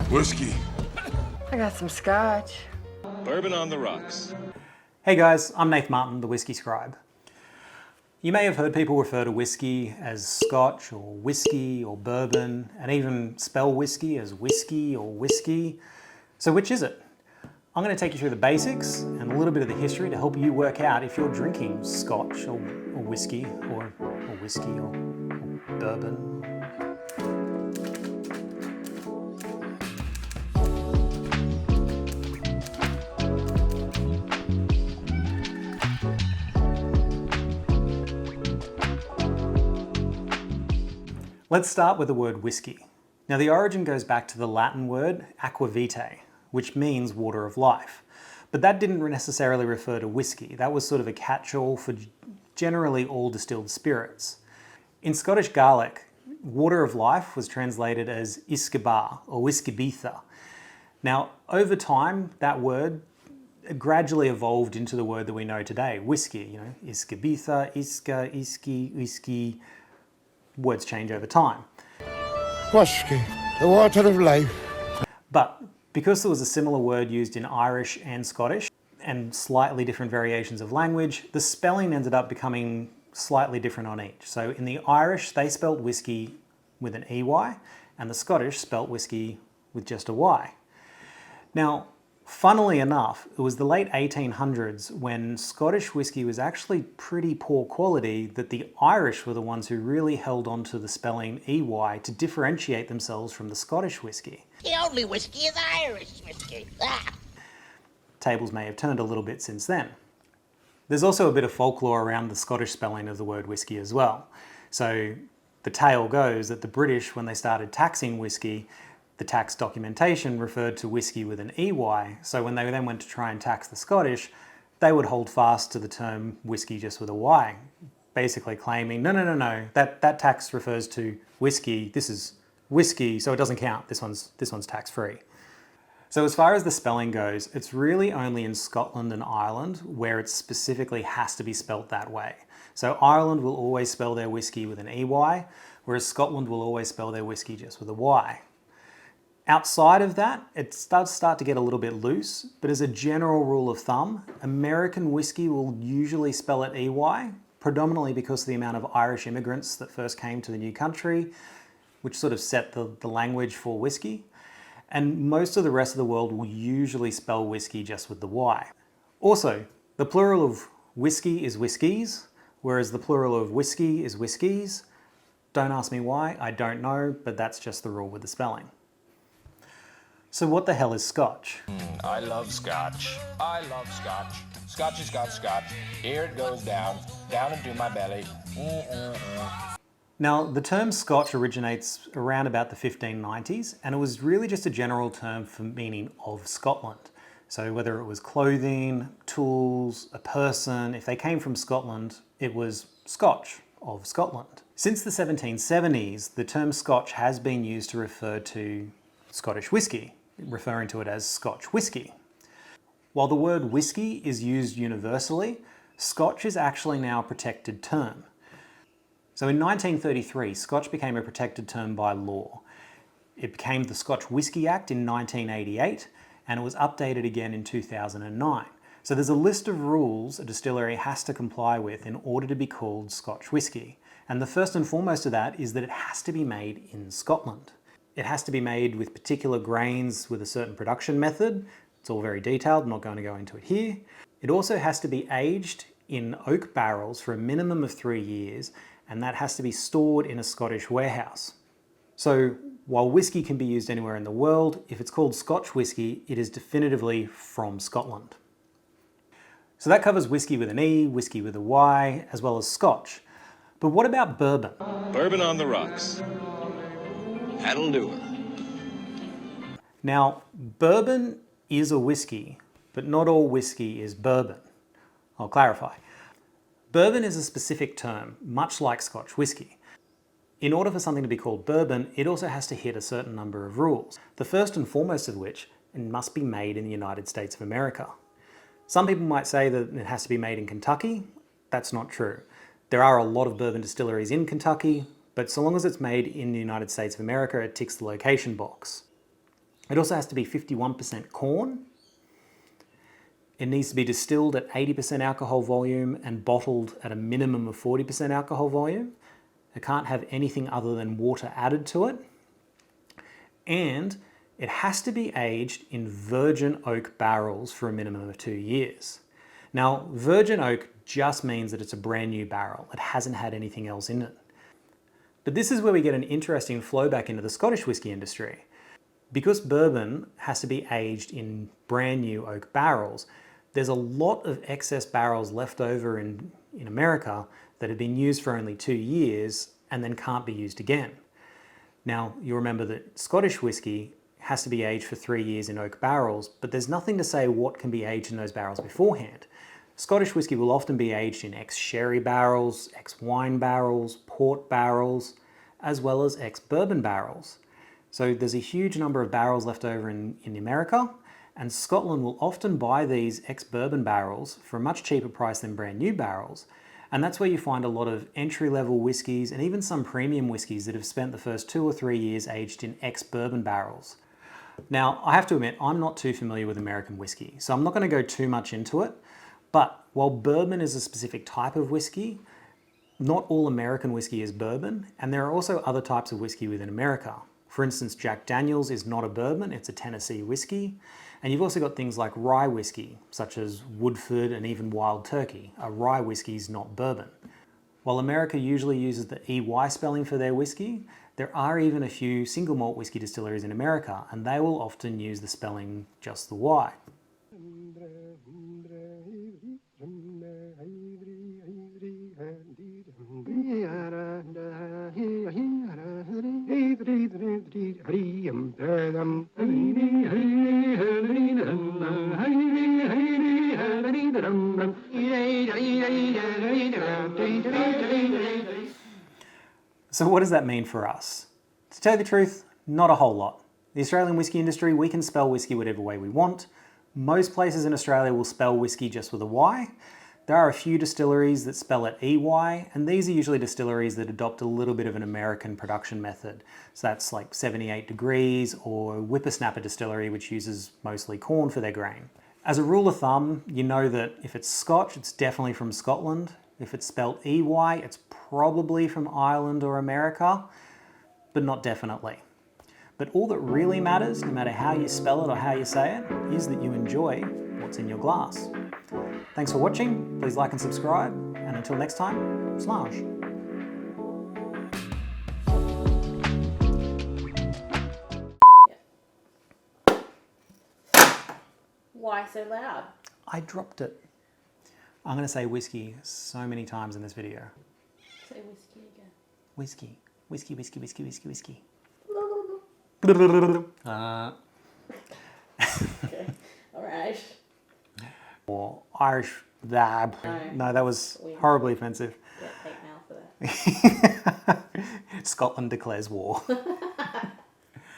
Whiskey. I got some scotch. Bourbon on the rocks. Hey guys, I'm Nath Martyn, the Whisky Scribe. You may have heard people refer to whiskey as Scotch or whiskey or bourbon, and even spell whiskey as whiskey or whiskey. So which is it? I'm going to take you through the basics and a little bit of the history to help you work out if you're drinking Scotch or whiskey or bourbon. Let's start with the word whiskey. Now the origin goes back to the Latin word aqua vitae, which means water of life. But that didn't necessarily refer to whiskey. That was sort of a catch-all for generally all distilled spirits. In Scottish Gaelic, water of life was translated as iskebar or iskebitha. Now over time, that word gradually evolved into the word that we know today, whiskey. Iskebitha, iska, iski, whiskey. Words change over time. Whiskey, the water of life. But because there was a similar word used in Irish and Scottish and slightly different variations of language, the spelling ended up becoming slightly different on each. So in the Irish, they spelt whiskey with an EY, and the Scottish spelt whiskey with just a Y. Now, funnily enough, it was the late 1800s when Scottish whiskey was actually pretty poor quality that the Irish were the ones who really held on to the spelling EY to differentiate themselves from the Scottish whiskey. The only whiskey is Irish whiskey. Ah. Tables may have turned a little bit since then. There's also a bit of folklore around the Scottish spelling of the word whiskey as well. So the tale goes that the British, when they started taxing whiskey, the tax documentation referred to whiskey with an EY, so when they then went to try and tax the Scottish, they would hold fast to the term whiskey just with a Y, basically claiming, no, that tax refers to whiskey, this is whiskey, so it doesn't count, this one's tax-free. So as far as the spelling goes, it's really only in Scotland and Ireland where it specifically has to be spelt that way. So Ireland will always spell their whiskey with an EY, whereas Scotland will always spell their whiskey just with a Y. Outside of that, it does start to get a little bit loose, but as a general rule of thumb, American whiskey will usually spell it EY, predominantly because of the amount of Irish immigrants that first came to the new country, which sort of set the language for whiskey. And most of the rest of the world will usually spell whiskey just with the Y. Also, the plural of whiskey is whiskies, whereas the plural of whiskey is whiskies. Don't ask me why, I don't know, but that's just the rule with the spelling. So what the hell is Scotch? I love Scotch. I love Scotch. Scotchy Scotch Scotch. Here it goes down into my belly. Now, the term Scotch originates around about the 1590s, and it was really just a general term for meaning of Scotland. So whether it was clothing, tools, a person, if they came from Scotland, it was Scotch of Scotland. Since the 1770s, the term Scotch has been used to refer to Scottish whiskey, referring to it as Scotch whiskey. While the word whiskey is used universally, Scotch is actually now a protected term. So in 1933, Scotch became a protected term by law. It became the Scotch Whisky Act in 1988, and it was updated again in 2009. So there's a list of rules a distillery has to comply with in order to be called Scotch whiskey. And the first and foremost of that is that it has to be made in Scotland. It has to be made with particular grains with a certain production method. It's all very detailed, I'm not going to go into it here. It also has to be aged in oak barrels for a minimum of 3 years, and that has to be stored in a Scottish warehouse. So while whiskey can be used anywhere in the world, if it's called Scotch whiskey, it is definitively from Scotland. So that covers whiskey with an E, whiskey with a Y, as well as Scotch. But what about bourbon? Bourbon on the rocks. That'll do it. Now, bourbon is a whiskey, but not all whiskey is bourbon. I'll clarify. Bourbon is a specific term, much like Scotch whiskey. In order for something to be called bourbon, it also has to hit a certain number of rules. The first and foremost of which, it must be made in the United States of America. Some people might say that it has to be made in Kentucky. That's not true. There are a lot of bourbon distilleries in Kentucky, but so long as it's made in the United States of America, it ticks the location box. It also has to be 51% corn. It needs to be distilled at 80% alcohol volume and bottled at a minimum of 40% alcohol volume. It can't have anything other than water added to it. And it has to be aged in virgin oak barrels for a minimum of 2 years. Now, virgin oak just means that it's a brand new barrel. It hasn't had anything else in it. But this is where we get an interesting flow back into the Scottish whisky industry. Because bourbon has to be aged in brand new oak barrels, there's a lot of excess barrels left over in America that have been used for only 2 years and then can't be used again. Now, you'll remember that Scottish whisky has to be aged for 3 years in oak barrels, but there's nothing to say what can be aged in those barrels beforehand. Scottish whisky will often be aged in ex-sherry barrels, ex-wine barrels, port barrels, as well as ex-bourbon barrels. So there's a huge number of barrels left over in America, and Scotland will often buy these ex-bourbon barrels for a much cheaper price than brand new barrels. And that's where you find a lot of entry-level whiskies and even some premium whiskies that have spent the first 2 or 3 years aged in ex-bourbon barrels. Now, I have to admit, I'm not too familiar with American whiskey, so I'm not going to go too much into it. But while bourbon is a specific type of whiskey, not all American whiskey is bourbon, and there are also other types of whiskey within America. For instance, Jack Daniel's is not a bourbon, it's a Tennessee whiskey. And you've also got things like rye whiskey, such as Woodford and even Wild Turkey. A rye whiskey is not bourbon. While America usually uses the EY spelling for their whiskey, there are even a few single malt whiskey distilleries in America, and they will often use the spelling just the Y. So what does that mean for us? To tell you the truth, not a whole lot. The Australian whisky industry, we can spell whisky whatever way we want. Most places in Australia will spell whisky just with a Y. There are a few distilleries that spell it EY, and these are usually distilleries that adopt a little bit of an American production method. So that's like 78 Degrees or Whippersnapper Distillery, which uses mostly corn for their grain. As a rule of thumb, you know that if it's Scotch, it's definitely from Scotland. If it's spelled EY, it's probably from Ireland or America, but not definitely. But all that really matters, no matter how you spell it or how you say it, is that you enjoy what's in your glass. Thanks for watching, please like and subscribe, and until next time, Slage. Why so loud? I dropped it. I'm going to say whiskey so many times in this video. Say whiskey again. Whiskey. Whiskey, whiskey, whiskey, whiskey, whiskey. Okay, alright. Or Irish dab. No, that was horribly offensive. Yeah, take now for that. Scotland declares war.